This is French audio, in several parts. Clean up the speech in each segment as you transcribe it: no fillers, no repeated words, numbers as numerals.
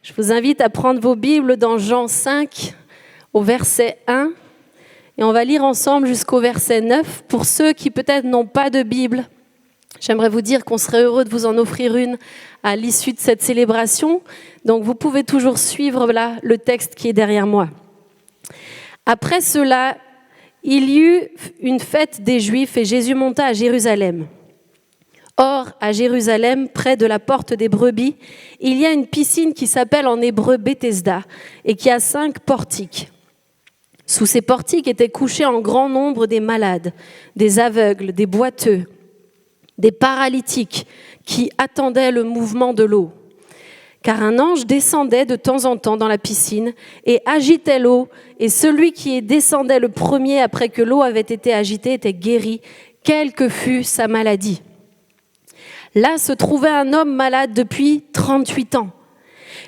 Je vous invite à prendre vos Bibles dans Jean 5 au verset 1 et on va lire ensemble jusqu'au verset 9. Pour ceux qui peut-être n'ont pas de Bible, j'aimerais vous dire qu'on serait heureux de vous en offrir une à l'issue de cette célébration. Donc vous pouvez toujours suivre là le texte qui est derrière moi. Après cela, il y eut une fête des Juifs et Jésus monta à Jérusalem. Or, à Jérusalem, près de la porte des brebis, il y a une piscine qui s'appelle en hébreu Bethesda et qui a 5 portiques. Sous ces portiques étaient couchés en grand nombre des malades, des aveugles, des boiteux, des paralytiques qui attendaient le mouvement de l'eau. Car un ange descendait de temps en temps dans la piscine et agitait l'eau, et celui qui descendait le premier après que l'eau avait été agitée était guéri, quelle que fût sa maladie. Là se trouvait un homme malade depuis 38 ans.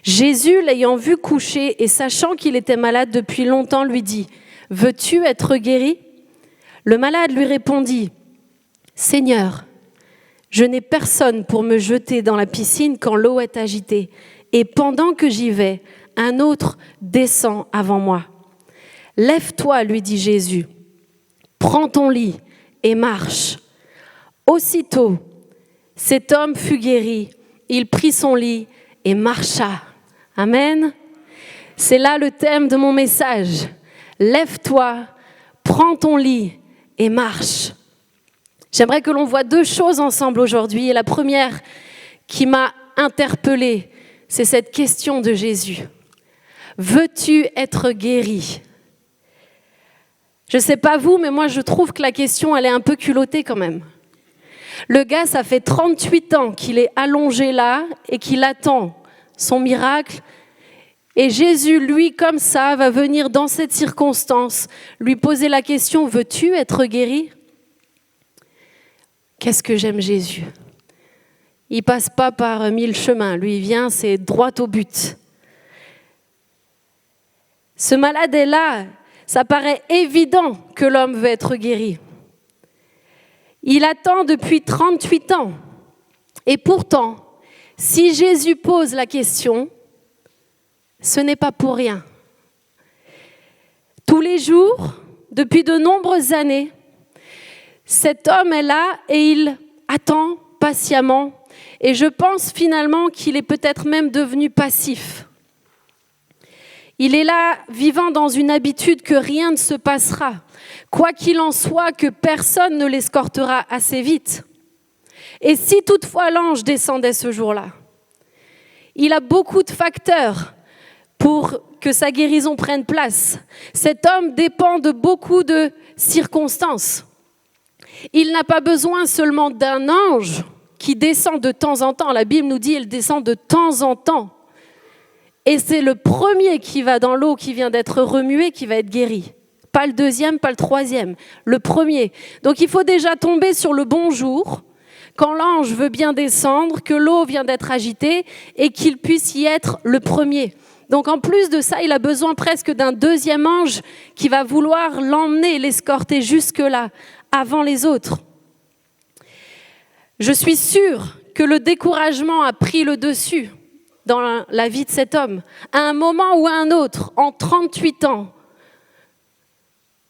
Jésus, l'ayant vu couché et sachant qu'il était malade depuis longtemps, lui dit « Veux-tu être guéri ?» Le malade lui répondit « Seigneur, je n'ai personne pour me jeter dans la piscine quand l'eau est agitée, et pendant que j'y vais, un autre descend avant moi. Lève-toi, lui dit Jésus, prends ton lit et marche. Aussitôt, cet homme fut guéri, il prit son lit et marcha. Amen. C'est là le thème de mon message. Lève-toi, prends ton lit et marche. J'aimerais que l'on voit 2 choses ensemble aujourd'hui. Et la première qui m'a interpellée, c'est cette question de Jésus. Veux-tu être guéri ? Je ne sais pas vous, mais moi je trouve que la question, elle est un peu culottée quand même. Le gars, ça fait 38 ans qu'il est allongé là et qu'il attend son miracle. Et Jésus, lui, comme ça, va venir dans cette circonstance, lui poser la question, veux-tu être guéri ? Qu'est-ce que j'aime Jésus ? Il passe pas par 1000 chemins. Lui, il vient, c'est droit au but. Ce malade est là. Ça paraît évident que l'homme veut être guéri. Il attend depuis 38 ans. Et pourtant, si Jésus pose la question, ce n'est pas pour rien. Tous les jours, depuis de nombreuses années, cet homme est là et il attend patiemment. Et je pense finalement qu'il est peut-être même devenu passif. Il est là, vivant dans une habitude que rien ne se passera. Quoi qu'il en soit, que personne ne l'escortera assez vite. Et si toutefois l'ange descendait ce jour-là, il a beaucoup de facteurs pour que sa guérison prenne place. Cet homme dépend de beaucoup de circonstances. Il n'a pas besoin seulement d'un ange qui descend de temps en temps. La Bible nous dit qu'il descend de temps en temps. Et c'est le premier qui va dans l'eau, qui vient d'être remué, qui va être guéri. Pas le deuxième, pas le troisième, le premier. Donc il faut déjà tomber sur le bon jour, quand l'ange veut bien descendre, que l'eau vient d'être agitée et qu'il puisse y être le premier. Donc en plus de ça, il a besoin presque d'un deuxième ange qui va vouloir l'emmener, l'escorter jusque-là, avant les autres. Je suis sûre que le découragement a pris le dessus dans la vie de cet homme, à un moment ou à un autre, en 38 ans,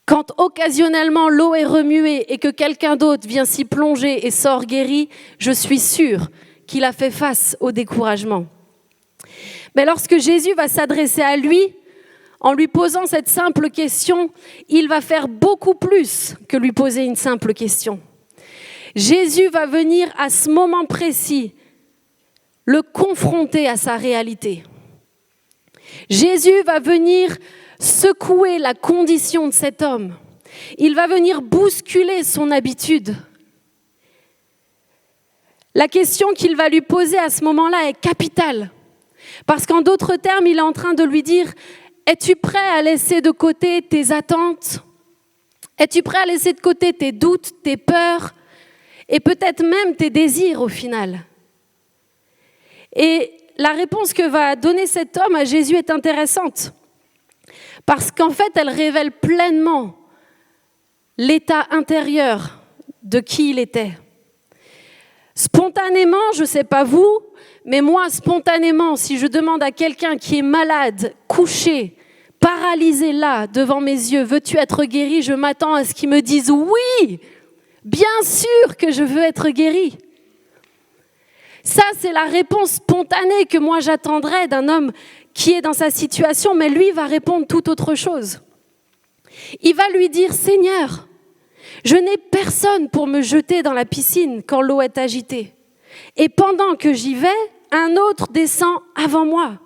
quand occasionnellement l'eau est remuée et que quelqu'un d'autre vient s'y plonger et sort guéri, je suis sûre qu'il a fait face au découragement. Mais lorsque Jésus va s'adresser à lui, en lui posant cette simple question, il va faire beaucoup plus que lui poser une simple question. Jésus va venir à ce moment précis le confronter à sa réalité. Jésus va venir secouer la condition de cet homme. Il va venir bousculer son habitude. La question qu'il va lui poser à ce moment-là est capitale. Parce qu'en d'autres termes, il est en train de lui dire « Es-tu prêt à laisser de côté tes attentes ? Es-tu prêt à laisser de côté tes doutes, tes peurs et peut-être même tes désirs au final ?» Et la réponse que va donner cet homme à Jésus est intéressante. Parce qu'en fait, elle révèle pleinement l'état intérieur de qui il était. Spontanément, je ne sais pas vous, mais moi, spontanément, si je demande à quelqu'un qui est malade, couché, paralysé là, devant mes yeux, veux-tu être guéri? Je m'attends à ce qu'il me dise oui, bien sûr que je veux être guéri. Ça, c'est la réponse spontanée que moi j'attendrais d'un homme qui est dans sa situation, mais lui va répondre tout autre chose. Il va lui dire, Seigneur, je n'ai personne pour me jeter dans la piscine quand l'eau est agitée. Et pendant que j'y vais, un autre descend avant moi.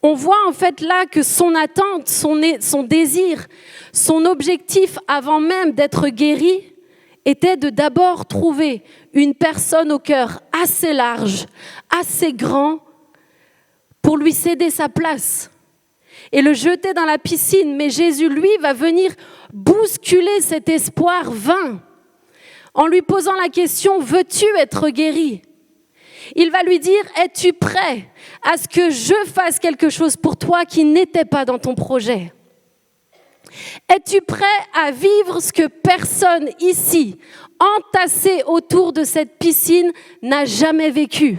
On voit en fait là que son attente, son désir, son objectif avant même d'être guéri était de d'abord trouver une personne au cœur assez large, assez grand pour lui céder sa place et le jeter dans la piscine. Mais Jésus, lui, va venir bousculer cet espoir vain en lui posant la question, veux-tu être guéri? Il va lui dire, es-tu prêt à ce que je fasse quelque chose pour toi qui n'était pas dans ton projet? Es-tu prêt à vivre ce que personne ici, entassé autour de cette piscine, n'a jamais vécu?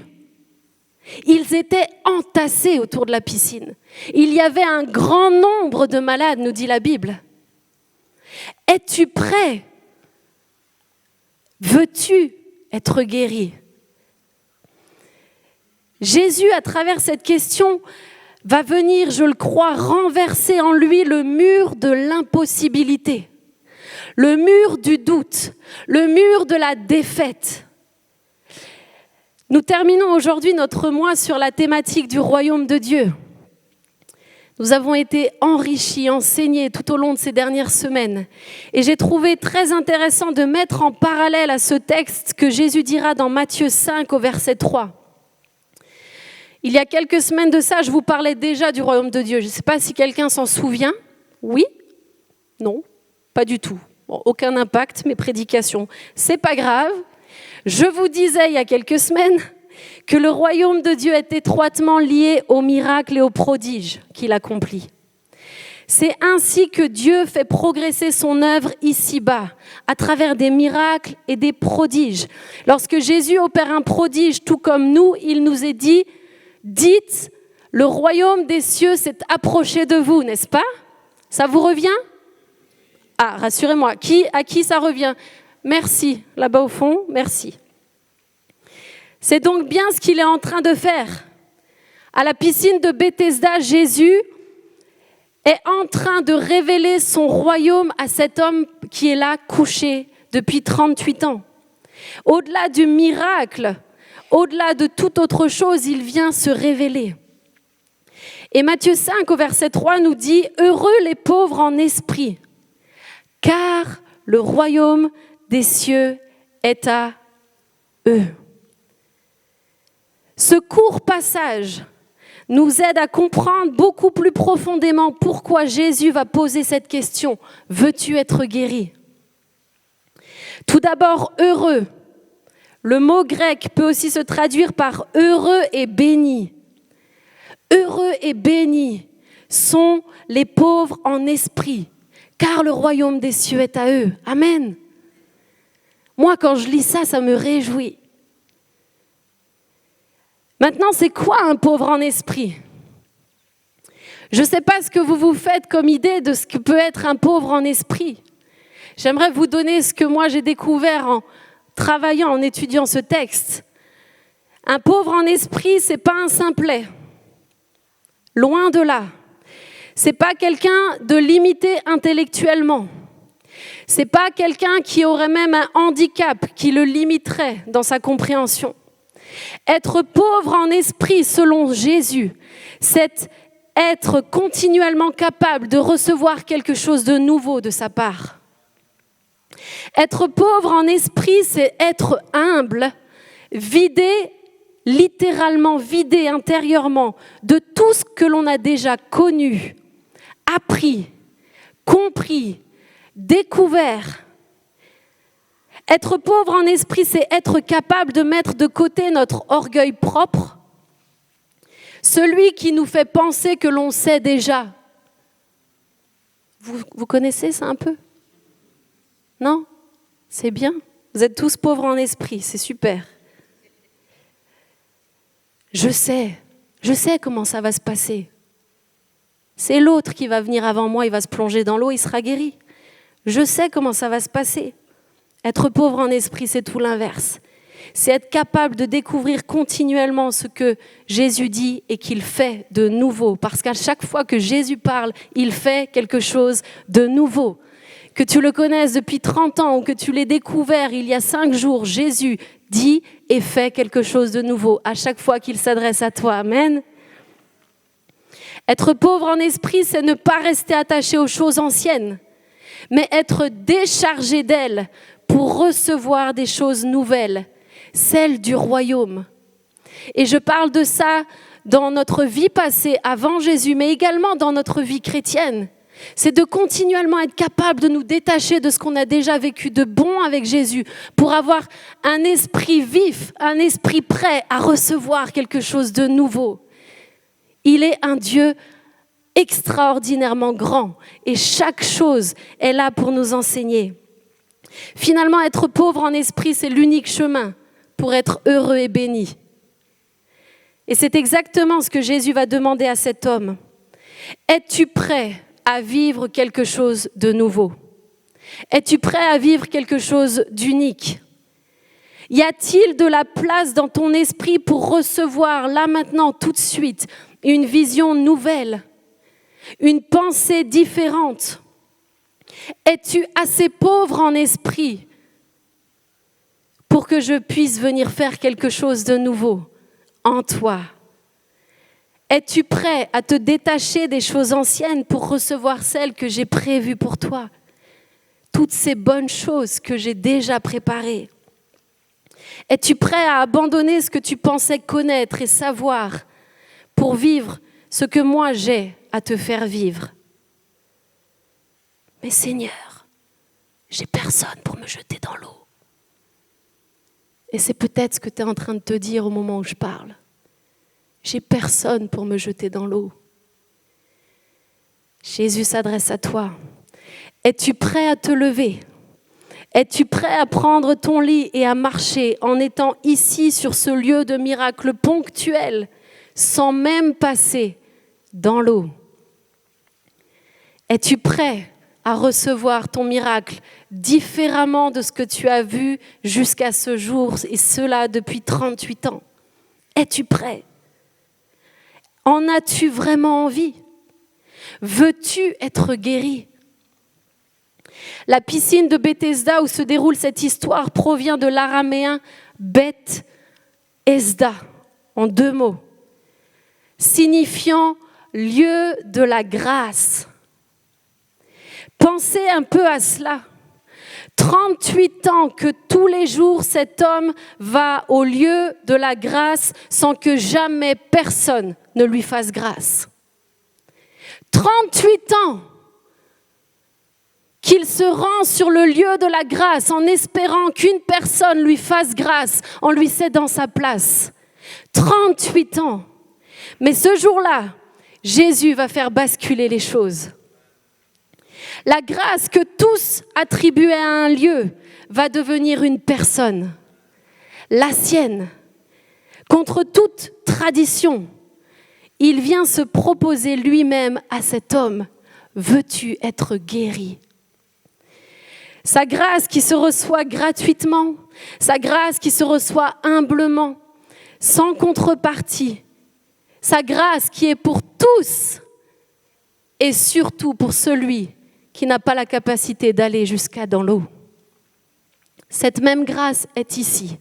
Ils étaient entassés autour de la piscine. Il y avait un grand nombre de malades, nous dit la Bible. Es-tu prêt? Veux-tu être guéri? Jésus, à travers cette question, va venir, je le crois, renverser en lui le mur de l'impossibilité, le mur du doute, le mur de la défaite. Nous terminons aujourd'hui notre mois sur la thématique du royaume de Dieu. Nous avons été enrichis, enseignés tout au long de ces dernières semaines. Et j'ai trouvé très intéressant de mettre en parallèle à ce texte que Jésus dira dans Matthieu 5 au verset 3. Il y a quelques semaines de ça, je vous parlais déjà du royaume de Dieu. Je ne sais pas si quelqu'un s'en souvient. Oui? Non? Pas du tout. Bon, aucun impact, mes prédications. C'est pas grave. Je vous disais il y a quelques semaines que le royaume de Dieu est étroitement lié aux miracles et aux prodiges qu'il accomplit. C'est ainsi que Dieu fait progresser son œuvre ici-bas, à travers des miracles et des prodiges. Lorsque Jésus opère un prodige, tout comme nous, il nous est dit, dites, le royaume des cieux s'est approché de vous, n'est-ce pas? Ça vous revient? Ah, rassurez-moi, à qui ça revient? Merci, là-bas au fond, merci. C'est donc bien ce qu'il est en train de faire. À la piscine de Bethesda, Jésus est en train de révéler son royaume à cet homme qui est là, couché depuis 38 ans. Au-delà du miracle, au-delà de toute autre chose, il vient se révéler. Et Matthieu 5 au verset 3 nous dit « Heureux les pauvres en esprit, car le royaume des cieux est à eux. » Ce court passage nous aide à comprendre beaucoup plus profondément pourquoi Jésus va poser cette question. Veux-tu être guéri? Tout d'abord, heureux. Le mot grec peut aussi se traduire par heureux et béni. Heureux et bénis sont les pauvres en esprit, car le royaume des cieux est à eux. Amen. Moi, quand je lis ça, ça me réjouit. Maintenant, c'est quoi un pauvre en esprit? Je ne sais pas ce que vous vous faites comme idée de ce que peut être un pauvre en esprit. J'aimerais vous donner ce que moi j'ai découvert en travaillant, en étudiant ce texte. Un pauvre en esprit, ce n'est pas un simplet. Loin de là. Ce n'est pas quelqu'un de limité intellectuellement. Ce n'est pas quelqu'un qui aurait même un handicap qui le limiterait dans sa compréhension. Être pauvre en esprit, selon Jésus, c'est être continuellement capable de recevoir quelque chose de nouveau de sa part. Être pauvre en esprit, c'est être humble, vidé, littéralement vidé intérieurement de tout ce que l'on a déjà connu, appris, compris, découvert. Être pauvre en esprit, c'est être capable de mettre de côté notre orgueil propre, celui qui nous fait penser que l'on sait déjà. Vous connaissez ça un peu? Non? C'est bien. Vous êtes tous pauvres en esprit, c'est super. Je sais comment ça va se passer. C'est l'autre qui va venir avant moi, il va se plonger dans l'eau, il sera guéri. Je sais comment ça va se passer. Être pauvre en esprit, c'est tout l'inverse. C'est être capable de découvrir continuellement ce que Jésus dit et qu'il fait de nouveau. Parce qu'à chaque fois que Jésus parle, il fait quelque chose de nouveau. Que tu le connaisses depuis 30 ans ou que tu l'aies découvert il y a 5 jours, Jésus dit et fait quelque chose de nouveau à chaque fois qu'il s'adresse à toi. Amen. Être pauvre en esprit, c'est ne pas rester attaché aux choses anciennes, mais être déchargé d'elles pour recevoir des choses nouvelles, celles du royaume. Et je parle de ça dans notre vie passée avant Jésus, mais également dans notre vie chrétienne. C'est de continuellement être capable de nous détacher de ce qu'on a déjà vécu de bon avec Jésus pour avoir un esprit vif, un esprit prêt à recevoir quelque chose de nouveau. Il est un Dieu extraordinairement grand et chaque chose est là pour nous enseigner. Finalement, être pauvre en esprit, c'est l'unique chemin pour être heureux et béni. Et c'est exactement ce que Jésus va demander à cet homme. Es-tu prêt à vivre quelque chose de nouveau? Es-tu prêt à vivre quelque chose d'unique? Y a-t-il de la place dans ton esprit pour recevoir là maintenant, tout de suite, une vision nouvelle, une pensée différente? Es-tu assez pauvre en esprit pour que je puisse venir faire quelque chose de nouveau en toi? Es-tu prêt à te détacher des choses anciennes pour recevoir celles que j'ai prévues pour toi? Toutes ces bonnes choses que j'ai déjà préparées. Es-tu prêt à abandonner ce que tu pensais connaître et savoir pour vivre ce que moi j'ai à te faire vivre? Mais Seigneur, j'ai personne pour me jeter dans l'eau. Et c'est peut-être ce que tu es en train de te dire au moment où je parle. J'ai personne pour me jeter dans l'eau. Jésus s'adresse à toi. Es-tu prêt à te lever? Es-tu prêt à prendre ton lit et à marcher en étant ici sur ce lieu de miracle ponctuel sans même passer dans l'eau? Es-tu prêt à recevoir ton miracle différemment de ce que tu as vu jusqu'à ce jour et cela depuis 38 ans? Es-tu prêt? En as-tu vraiment envie? Veux-tu être guéri? La piscine de Bethesda où se déroule cette histoire provient de l'araméen Beth Esda, en 2 mots, signifiant lieu de la grâce. Pensez un peu à cela. 38 ans que tous les jours cet homme va au lieu de la grâce sans que jamais personne ne lui fasse grâce. 38 ans qu'il se rend sur le lieu de la grâce en espérant qu'une personne lui fasse grâce en lui cédant sa place. 38 ans. Mais ce jour-là, Jésus va faire basculer les choses. La grâce que tous attribuaient à un lieu va devenir une personne, la sienne. Contre toute tradition, il vient se proposer lui-même à cet homme. Veux-tu être guéri? Sa grâce qui se reçoit gratuitement, sa grâce qui se reçoit humblement, sans contrepartie, sa grâce qui est pour tous et surtout pour celui qui n'a pas la capacité d'aller jusqu'à dans l'eau. Cette même grâce est ici.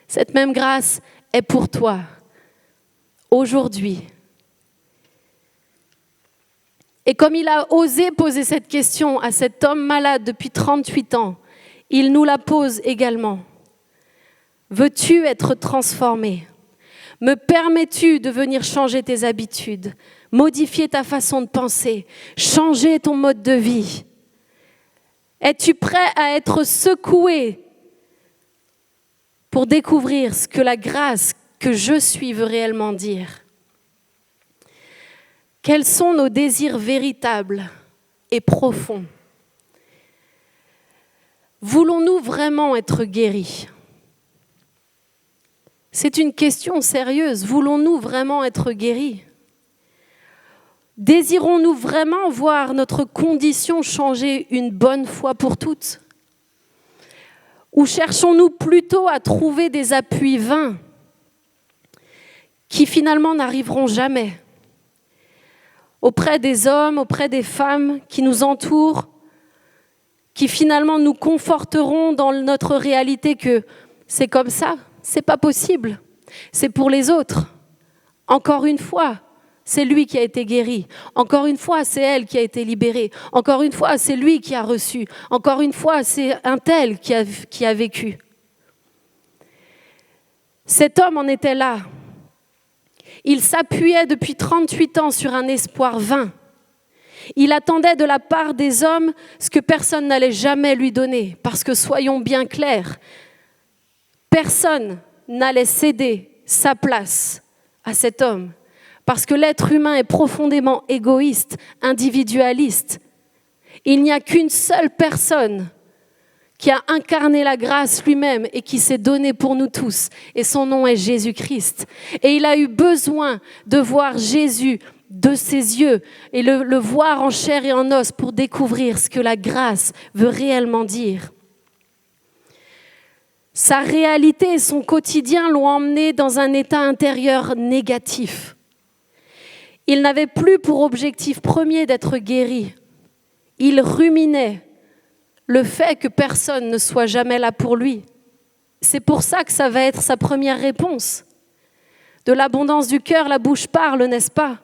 Cette même grâce est pour toi, aujourd'hui. Et comme il a osé poser cette question à cet homme malade depuis 38 ans, il nous la pose également. Veux-tu être transformé? Me permets-tu de venir changer tes habitudes, modifier ta façon de penser, changer ton mode de vie? Es-tu prêt à être secoué pour découvrir ce que la grâce que je suis veut réellement dire? Quels sont nos désirs véritables et profonds? Voulons-nous vraiment être guéris ? C'est une question sérieuse. Voulons-nous vraiment être guéris ? Désirons-nous vraiment voir notre condition changer une bonne fois pour toutes ? Ou cherchons-nous plutôt à trouver des appuis vains qui finalement n'arriveront jamais auprès des hommes, auprès des femmes qui nous entourent, qui finalement nous conforteront dans notre réalité que c'est comme ça, c'est pas possible, c'est pour les autres. Encore une fois, c'est lui qui a été guéri. Encore une fois, c'est elle qui a été libérée. Encore une fois, c'est lui qui a reçu. Encore une fois, c'est un tel qui a vécu. Cet homme en était là. Il s'appuyait depuis 38 ans sur un espoir vain. Il attendait de la part des hommes ce que personne n'allait jamais lui donner. Parce que soyons bien clairs, personne n'allait céder sa place à cet homme. Parce que l'être humain est profondément égoïste, individualiste. Il n'y a qu'une seule personne qui a incarné la grâce lui-même et qui s'est donné pour nous tous. Et son nom est Jésus-Christ. Et il a eu besoin de voir Jésus de ses yeux et le voir en chair et en os pour découvrir ce que la grâce veut réellement dire. Sa réalité et son quotidien l'ont emmené dans un état intérieur négatif. Il n'avait plus pour objectif premier d'être guéri. Il ruminait le fait que personne ne soit jamais là pour lui. C'est pour ça que ça va être sa première réponse. De l'abondance du cœur, la bouche parle, n'est-ce pas ?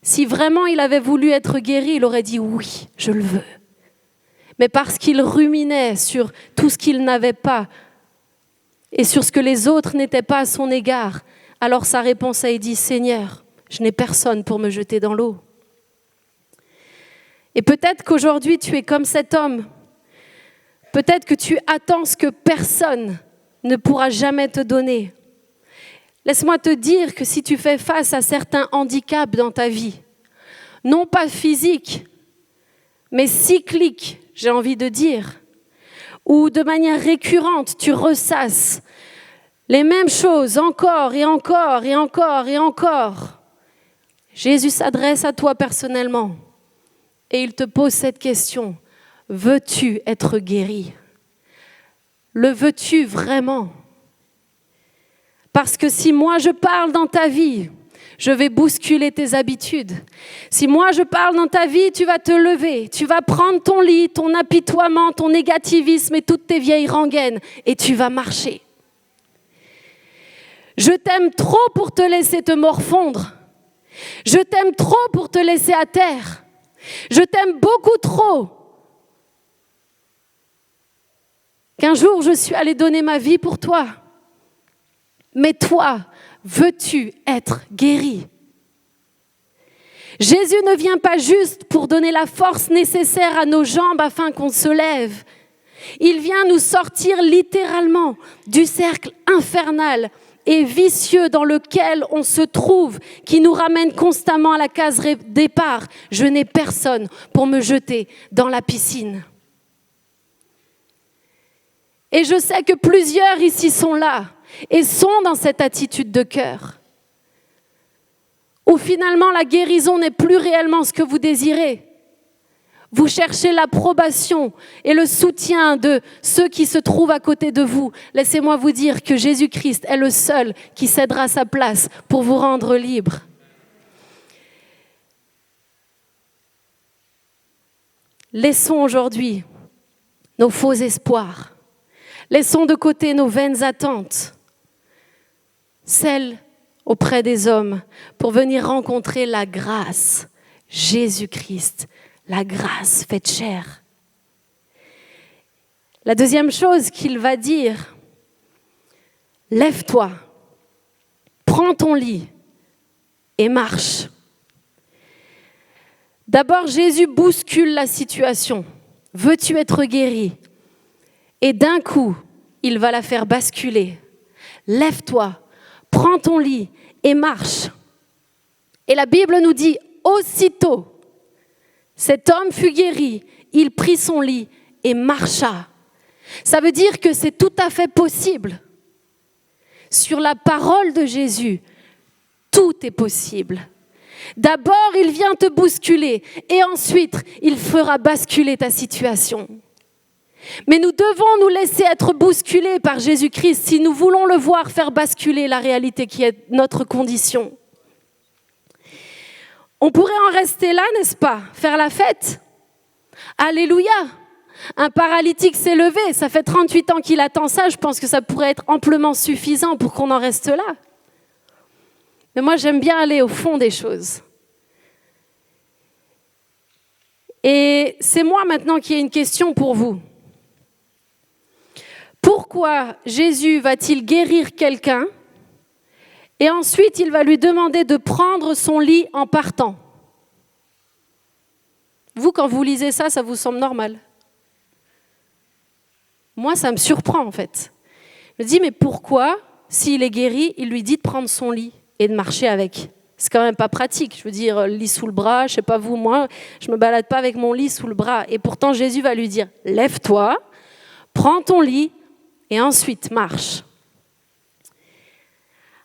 Si vraiment il avait voulu être guéri, il aurait dit « oui, je le veux ». Mais parce qu'il ruminait sur tout ce qu'il n'avait pas et sur ce que les autres n'étaient pas à son égard, alors sa réponse a été « Seigneur, je n'ai personne pour me jeter dans l'eau ». Et peut-être qu'aujourd'hui tu es comme cet homme. Peut-être que tu attends ce que personne ne pourra jamais te donner. Laisse-moi te dire que si tu fais face à certains handicaps dans ta vie, non pas physiques, mais cycliques, j'ai envie de dire, ou de manière récurrente, tu ressasses les mêmes choses encore et encore et encore et encore, Jésus s'adresse à toi personnellement et il te pose cette question. Veux-tu être guéri ? Le veux-tu vraiment ? Parce que si moi je parle dans ta vie, je vais bousculer tes habitudes. Si moi je parle dans ta vie, tu vas te lever, tu vas prendre ton lit, ton apitoiement, ton négativisme et toutes tes vieilles rengaines et tu vas marcher. Je t'aime trop pour te laisser te morfondre. Je t'aime trop pour te laisser à terre. Je t'aime beaucoup trop qu'un jour je suis allée donner ma vie pour toi. Mais toi, veux-tu être guéri ? Jésus ne vient pas juste pour donner la force nécessaire à nos jambes afin qu'on se lève. Il vient nous sortir littéralement du cercle infernal et vicieux dans lequel on se trouve, qui nous ramène constamment à la case départ. Je n'ai personne pour me jeter dans la piscine. Et je sais que plusieurs ici sont là et sont dans cette attitude de cœur, où finalement la guérison n'est plus réellement ce que vous désirez. Vous cherchez l'approbation et le soutien de ceux qui se trouvent à côté de vous. Laissez-moi vous dire que Jésus-Christ est le seul qui cédera sa place pour vous rendre libre. Laissons aujourd'hui nos faux espoirs. Laissons de côté nos vaines attentes, celles auprès des hommes, pour venir rencontrer la grâce, Jésus-Christ, la grâce faite chair. La deuxième chose qu'il va dire, lève-toi, prends ton lit et marche. D'abord, Jésus bouscule la situation. Veux-tu être guéri ? Et d'un coup, il va la faire basculer. Lève-toi, prends ton lit et marche. Et la Bible nous dit, aussitôt, cet homme fut guéri, il prit son lit et marcha. Ça veut dire que c'est tout à fait possible. Sur la parole de Jésus, tout est possible. D'abord, il vient te bousculer et ensuite, il fera basculer ta situation. Mais nous devons nous laisser être bousculés par Jésus-Christ si nous voulons le voir faire basculer la réalité qui est notre condition. On pourrait en rester là, n'est-ce pas? Faire la fête. Alléluia! Un paralytique s'est levé, ça fait 38 ans qu'il attend ça, je pense que ça pourrait être amplement suffisant pour qu'on en reste là. Mais moi, j'aime bien aller au fond des choses. Et c'est moi maintenant qui ai une question pour vous. Pourquoi Jésus va-t-il guérir quelqu'un et ensuite il va lui demander de prendre son lit en partant? Vous, quand vous lisez ça, ça vous semble normal? Moi, ça me surprend en fait. Je me dis, mais pourquoi, s'il est guéri, il lui dit de prendre son lit et de marcher avec? C'est quand même pas pratique. Je veux dire, lit sous le bras, je sais pas vous, moi, je me balade pas avec mon lit sous le bras. Et pourtant, Jésus va lui dire, lève-toi, prends ton lit et ensuite marche.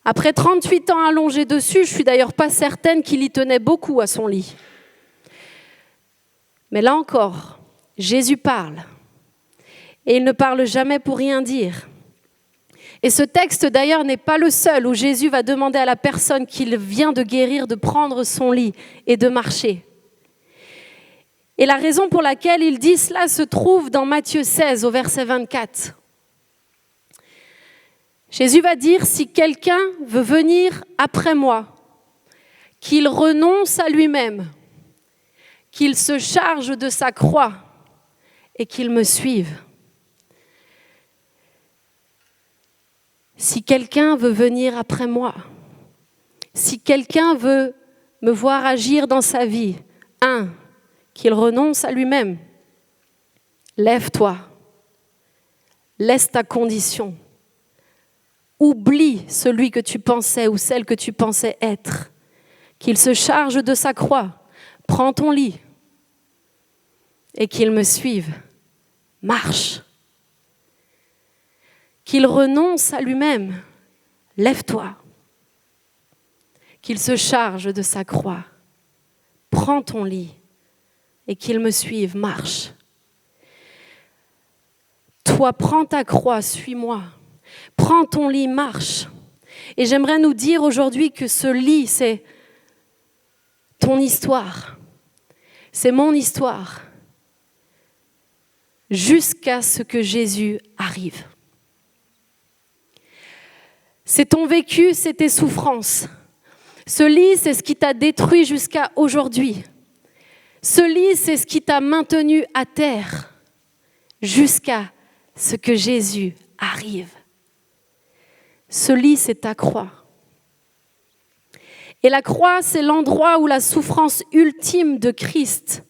Après 38 ans allongé dessus, je suis d'ailleurs pas certaine qu'il y tenait beaucoup à son lit. Mais là encore, Jésus parle. Et il ne parle jamais pour rien dire. Et ce texte d'ailleurs n'est pas le seul où Jésus va demander à la personne qu'il vient de guérir de prendre son lit et de marcher. Et la raison pour laquelle il dit cela se trouve dans Matthieu 16 au verset 24. Jésus va dire, si quelqu'un veut venir après moi, qu'il renonce à lui-même, qu'il se charge de sa croix et qu'il me suive. Si quelqu'un veut venir après moi, si quelqu'un veut me voir agir dans sa vie, qu'il renonce à lui-même, lève-toi, laisse ta condition, oublie celui que tu pensais ou celle que tu pensais être, qu'il se charge de sa croix, prends ton lit et qu'il me suive, marche. Qu'il renonce à lui-même, lève-toi. Qu'il se charge de sa croix, prends ton lit et qu'il me suive, marche. Toi, prends ta croix, suis-moi. Prends ton lit, marche. Et j'aimerais nous dire aujourd'hui que ce lit, c'est ton histoire. C'est mon histoire. Jusqu'à ce que Jésus arrive. C'est ton vécu, c'est tes souffrances. Ce lit, c'est ce qui t'a détruit jusqu'à aujourd'hui. Ce lit, c'est ce qui t'a maintenu à terre jusqu'à ce que Jésus arrive. Ce lit, c'est ta croix. Et la croix, c'est l'endroit où la souffrance ultime de Christ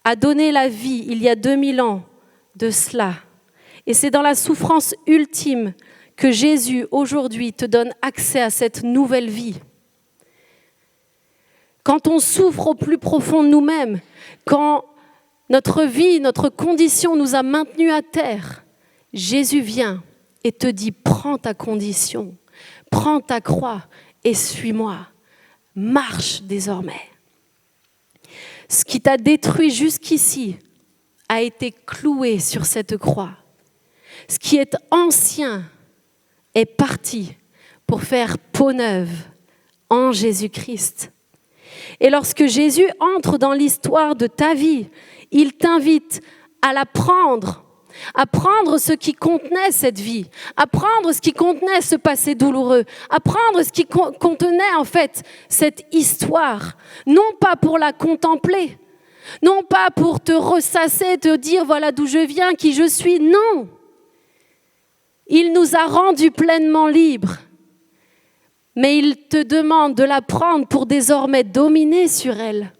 a donné la vie il y a 2000 ans de cela. Et c'est dans la souffrance ultime que Jésus, aujourd'hui, te donne accès à cette nouvelle vie. Quand on souffre au plus profond de nous-mêmes, quand notre vie, notre condition nous a maintenus à terre, Jésus vient et te dit, prends ta condition, prends ta croix et suis-moi. Marche désormais. Ce qui t'a détruit jusqu'ici a été cloué sur cette croix. Ce qui est ancien est parti pour faire peau neuve en Jésus-Christ. Et lorsque Jésus entre dans l'histoire de ta vie, il t'invite à la prendre, à prendre ce qui contenait cette vie, à prendre ce qui contenait ce passé douloureux, à prendre ce qui contenait en fait cette histoire, non pas pour la contempler, non pas pour te ressasser, te dire voilà d'où je viens, qui je suis, non. Il nous a rendus pleinement libres, mais il te demande de la prendre pour désormais dominer sur elle.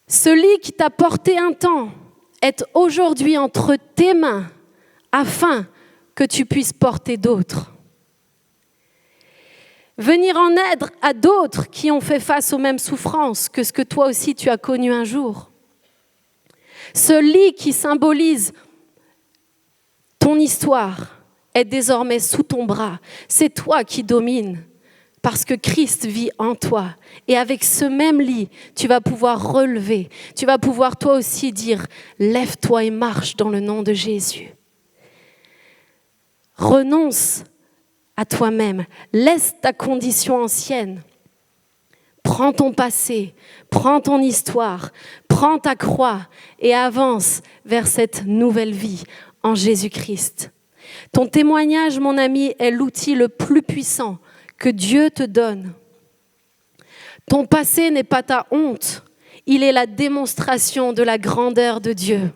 Ce lit qui t'a porté un temps est aujourd'hui entre tes mains afin que tu puisses porter d'autres. Venir en aide à d'autres qui ont fait face aux mêmes souffrances que ce que toi aussi tu as connu un jour. Ce lit qui symbolise ton histoire est désormais sous ton bras. C'est toi qui domines parce que Christ vit en toi. Et avec ce même lit, tu vas pouvoir relever. Tu vas pouvoir toi aussi dire « Lève-toi et marche dans le nom de Jésus ». Renonce à toi-même. Laisse ta condition ancienne. Prends ton passé, prends ton histoire, prends ta croix et avance vers cette nouvelle vie en Jésus-Christ. Ton témoignage, mon ami, est l'outil le plus puissant que Dieu te donne. Ton passé n'est pas ta honte, il est la démonstration de la grandeur de Dieu.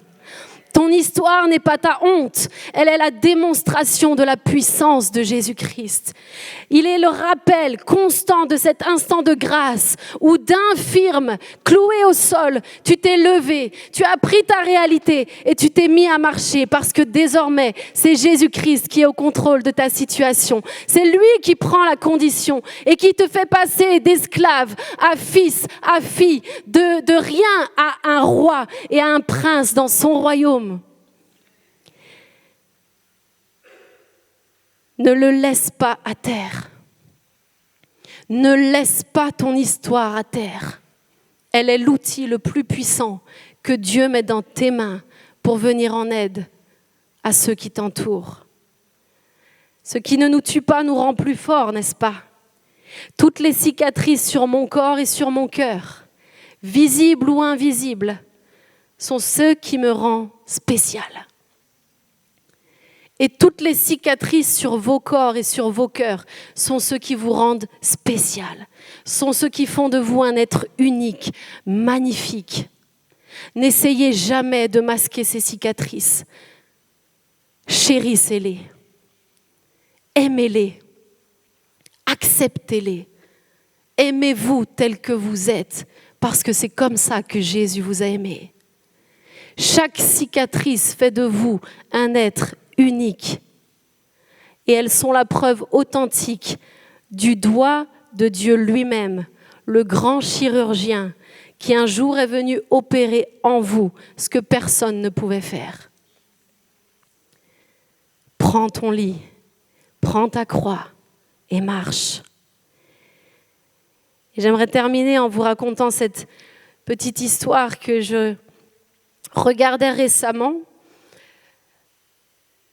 Ton histoire n'est pas ta honte, elle est la démonstration de la puissance de Jésus-Christ. Il est le rappel constant de cet instant de grâce où d'infirme, cloué au sol, tu t'es levé, tu as pris ta réalité et tu t'es mis à marcher parce que désormais, c'est Jésus-Christ qui est au contrôle de ta situation. C'est lui qui prend la condition et qui te fait passer d'esclave à fils, à fille, de rien à un roi et à un prince dans son royaume. Ne le laisse pas à terre. Ne laisse pas ton histoire à terre. Elle est l'outil le plus puissant que Dieu met dans tes mains pour venir en aide à ceux qui t'entourent. Ce qui ne nous tue pas nous rend plus forts, n'est-ce pas? Toutes les cicatrices sur mon corps et sur mon cœur, visibles ou invisibles, sont ceux qui me rendent spécial. Et toutes les cicatrices sur vos corps et sur vos cœurs sont ceux qui vous rendent spécial, sont ceux qui font de vous un être unique, magnifique. N'essayez jamais de masquer ces cicatrices. Chérissez-les, aimez-les, acceptez-les, aimez-vous tel que vous êtes, parce que c'est comme ça que Jésus vous a aimé. Chaque cicatrice fait de vous un être unique. Et elles sont la preuve authentique du doigt de Dieu lui-même, le grand chirurgien qui un jour est venu opérer en vous ce que personne ne pouvait faire. Prends ton lit, prends ta croix et marche. Et j'aimerais terminer en vous racontant cette petite histoire que je regardais récemment.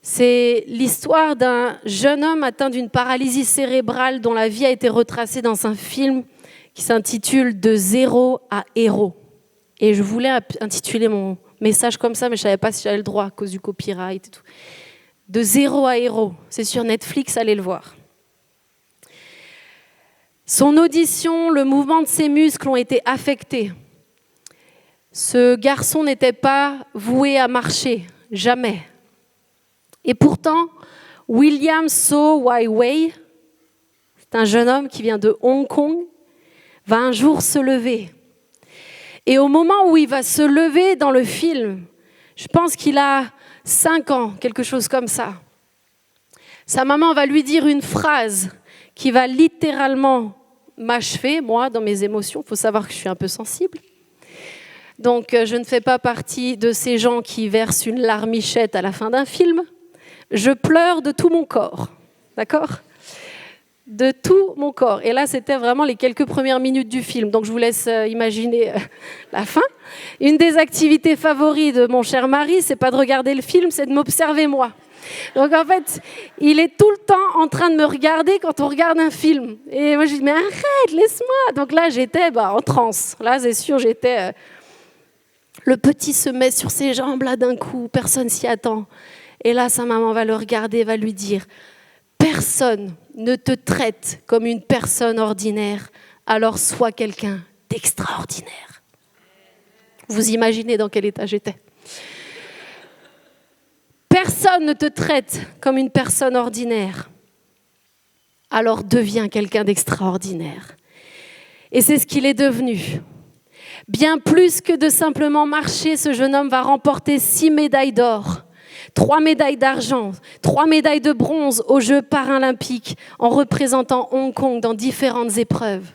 C'est l'histoire d'un jeune homme atteint d'une paralysie cérébrale dont la vie a été retracée dans un film qui s'intitule « De zéro à héros ». Et je voulais intituler mon message comme ça, mais je ne savais pas si j'avais le droit à cause du copyright et tout. « De zéro à héros », c'est sur Netflix, allez le voir. Son audition, le mouvement de ses muscles ont été affectés. Ce garçon n'était pas voué à marcher, jamais. Et pourtant, William So Wai-Wei, c'est un jeune homme qui vient de Hong Kong, va un jour se lever. Et au moment où il va se lever dans le film, je pense qu'il a 5 ans, quelque chose comme ça. Sa maman va lui dire une phrase qui va littéralement m'achever, moi, dans mes émotions. Il faut savoir que je suis un peu sensible. Donc, je ne fais pas partie de ces gens qui versent une larmichette à la fin d'un film. Je pleure de tout mon corps, d'accord ? De tout mon corps. Et là, c'était vraiment les quelques premières minutes du film. Donc, je vous laisse imaginer la fin. Une des activités favorites de mon cher mari, c'est pas de regarder le film, c'est de m'observer moi. Donc, en fait, il est tout le temps en train de me regarder quand on regarde un film. Et moi, je dis, mais arrête, laisse-moi. Donc là, j'étais en transe. Là, c'est sûr, j'étais... Le petit se met sur ses jambes, là, d'un coup. Personne s'y attend. Et là, sa maman va le regarder, va lui dire « Personne ne te traite comme une personne ordinaire, alors sois quelqu'un d'extraordinaire. » Vous imaginez dans quel état j'étais. Personne ne te traite comme une personne ordinaire, alors deviens quelqu'un d'extraordinaire. Et c'est ce qu'il est devenu. Bien plus que de simplement marcher, ce jeune homme va remporter 6 médailles d'or. 3 médailles d'argent, 3 médailles de bronze aux Jeux paralympiques en représentant Hong Kong dans différentes épreuves.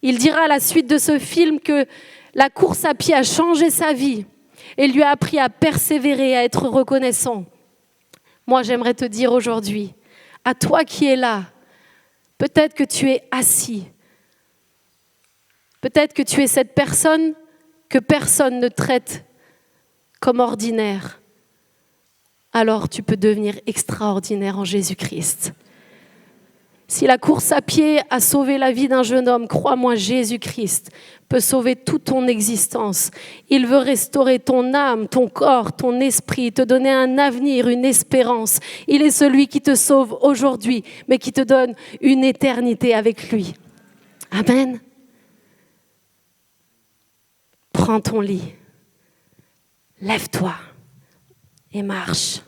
Il dira à la suite de ce film que la course à pied a changé sa vie et lui a appris à persévérer, à être reconnaissant. Moi, j'aimerais te dire aujourd'hui, à toi qui es là, peut-être que tu es assis, peut-être que tu es cette personne que personne ne traite comme ordinaire. Alors tu peux devenir extraordinaire en Jésus-Christ. Si la course à pied a sauvé la vie d'un jeune homme, crois-moi, Jésus-Christ peut sauver toute ton existence. Il veut restaurer ton âme, ton corps, ton esprit, te donner un avenir, une espérance. Il est celui qui te sauve aujourd'hui, mais qui te donne une éternité avec lui. Amen. Prends ton lit, lève-toi et marche.